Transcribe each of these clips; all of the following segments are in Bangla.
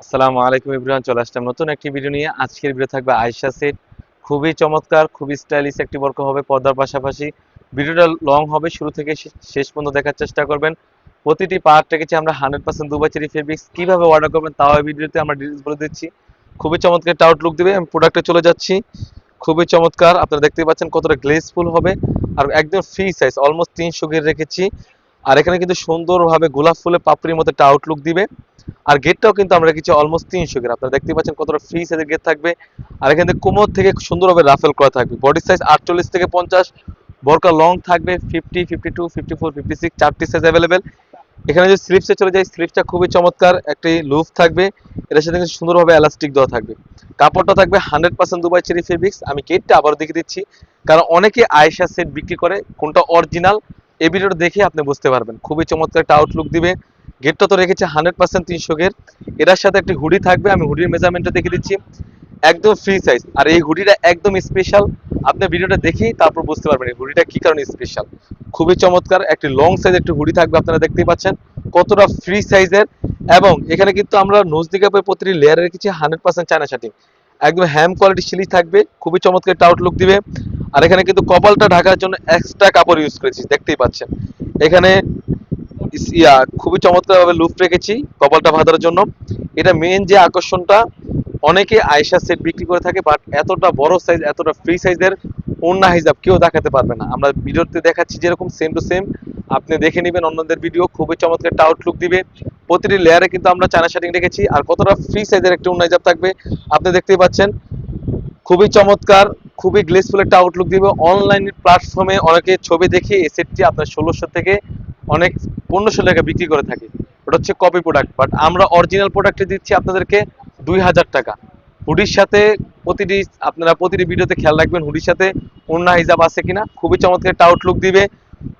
আসসালামু আলাইকুম এভরিওয়ান, চলে আসলাম নতুন একটি ভিডিও নিয়ে। আজকের ভিডিও থাকবে আয়েশা সেট। খুবই চমৎকার, খুবই স্টাইলিশ একটি বরকা হবে পর্দার পাশাপাশি। ভিডিওটা লং হবে, শুরু থেকে শেষ পর্যন্ত দেখার চেষ্টা করবেন। প্রতিটি পার্ট রেখেছি আমরা 100% দুবাই চেরি ফেব্রিক্স। কীভাবে অর্ডার করবেন তাও এই ভিডিওতে আমরা ডিটেলস বলে দিচ্ছি। খুবই চমৎকার একটা আউটলুক দিবে। আমি প্রোডাক্টে চলে যাচ্ছি। খুবই চমৎকার, আপনারা দেখতে পাচ্ছেন কতটা গ্লেসফুল হবে আর একদম ফ্রি সাইজ, অলমোস্ট 300 গের রেখেছি। আর এখানে কিন্তু সুন্দরভাবে গোলাপ ফুলের পাপড়ির মতো একটা আউটলুক দিবে। আর গেটটাও কিন্তু আমরা রেখেছি অলমোস্ট 300 গের। আপনারা দেখতে পাচ্ছেন কতটা ফ্রি সাইজের গেট থাকবে। আর এখানে কোমর থেকে সুন্দরভাবে রাফেল করা থাকবে। বডি সাইজ 48 থেকে 50, বরকা লং থাকবে 50, 52, 54, 56, চারটি সাইজ অ্যাভেলেবেল। এখানে যদি স্লিপসে চলে যায়, স্লিপসটা খুবই চমৎকার, একটি লুফ থাকবে। এটার সাথে কিন্তু সুন্দরভাবে এলাস্টিক দেওয়া থাকবে। কাপড়টা থাকবে 100% দুবাই চেরি ফেব্রিক্স। আমি গেটটা আবারও দেখে দিচ্ছি, কারণ অনেকে আয়েশা সেট বিক্রি করে, কোনটা অরিজিনাল এই ভিডিওটা দেখে আপনি বুঝতে পারবেন। খুবই চমৎকার একটা আউটলুক দিবে। গেটটা তো রেখেছে 100% 300 গের। এটার সাথে একটি হুডি থাকবে, আমি হুডির মেজারমেন্টটা দেখে দিচ্ছি। একদম ফ্রি সাইজ। আর এই হুডিটা একদম স্পেশাল। আপনি ভিডিওটা দেখেই তারপর বুঝতে পারবেন এই হুডিটা কি কারণে স্পেশাল। খুবই চমৎকার একটি লং সাইজ একটি হুডি থাকবে, আপনারা দেখতেই পাচ্ছেন কতটা ফ্রি সাইজের। এবং এখানে কিন্তু আমরা নোজ দিকে প্রতিটি লেয়ারে রেখেছি 100% চায়না শাটিং। একদম হ্যাম কোয়ালিটি সিলি থাকবে, খুবই চমৎকার একটা আউটলুক দিবে। আর এখানে কিন্তু কপালটা ঢাকার জন্য এক্সট্রা কাপড় ইউজ করেছি, দেখতেই পাচ্ছেন। এখানে খুবই চমৎকার ভাবে লুপ রেখেছি কপালটা বাঁধার জন্য। এটা মেন যে আকর্ষণটা, অনেকে আয়েশা সেট বিক্রি করে থাকে, বাট এতটা বড় সাইজ, এতটা ফ্রি সাইজের ওন্না হিজাব কেউ দেখাতে পারবে না। আমরা ভিডিওতে দেখাচ্ছি যেরকম সেম টু সেম, আপনি দেখে নেবেন অন্যদের ভিডিও। খুবই চমৎকার একটা আউটলুক দিবে। প্রতিটি লেয়ারে কিন্তু আমরা চায়না শাটিং রেখেছি। আর কতটা ফ্রি সাইজের একটা ওন্না হিজাব থাকবে আপনি দেখতেই পাচ্ছেন। খুবই চমৎকার, খুবই গ্লেসফুল একটা আউটলুক দিবে। অনলাইন প্ল্যাটফর্মে অনেকে ছবি দেখে এই সেটটি আপনার 1600 থেকে অনেক 1500 টাকা বিক্রি করে থাকে। ওটা হচ্ছে কপি প্রোডাক্ট, বাট আমরা অরিজিনাল প্রোডাক্টে দিচ্ছি আপনাদেরকে 2000 টাকা। হুডির সাথে আপনারা প্রতিটি ভিডিওতে খেয়াল রাখবেন হুডির সাথে ওন্না হিজাব আছে কিনা। খুবই চমৎকার একটা আউটলুক দিবে।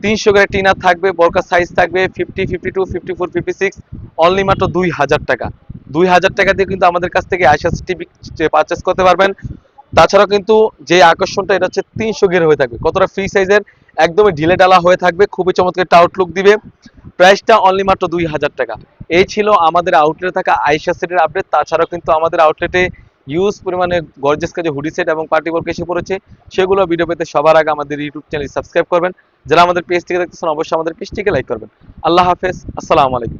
300 গ্রেড টিনার থাকবে, বরকা সাইজ থাকবে 50, 52, 54, 56, অনলি মাত্র 2000 টাকা। 2000 টাকা দিয়ে কিন্তু আমাদের কাছ থেকে আয়শা টিভি পারচেস করতে পারবেন। তাছাড়াও কিন্তু যে আকর্ষণটা, এটা হচ্ছে 300 গের হয়ে থাকবে, কতটা ফ্রি সাইজের, একদমই ঢিলে ডালা হয়ে থাকবে। খুবই চমৎকার একটা আউটলুক দিবে। প্রাইসটা অনলি মাত্র 2000 টাকা। এই ছিল আমাদের আউটলেটে থাকা আয়েশা সেটের আপডেট। তাছাড়াও কিন্তু আমাদের আউটলেটে ইউজ পরিমাণে গর্জিয়াস কাজে হুডি সেট এবং পার্টি ওয়ার্ক এসে পড়েছে। সেগুলো ভিডিও পেতে সবার আগে আমাদের ইউটিউব চ্যানেল সাবস্ক্রাইব করবেন। যারা আমাদের পেজ থেকে দেখতেছেন অবশ্যই আমাদের পেজটিকে লাইক করবেন। আল্লাহ হাফেজ, আসসালামু আলাইকুম।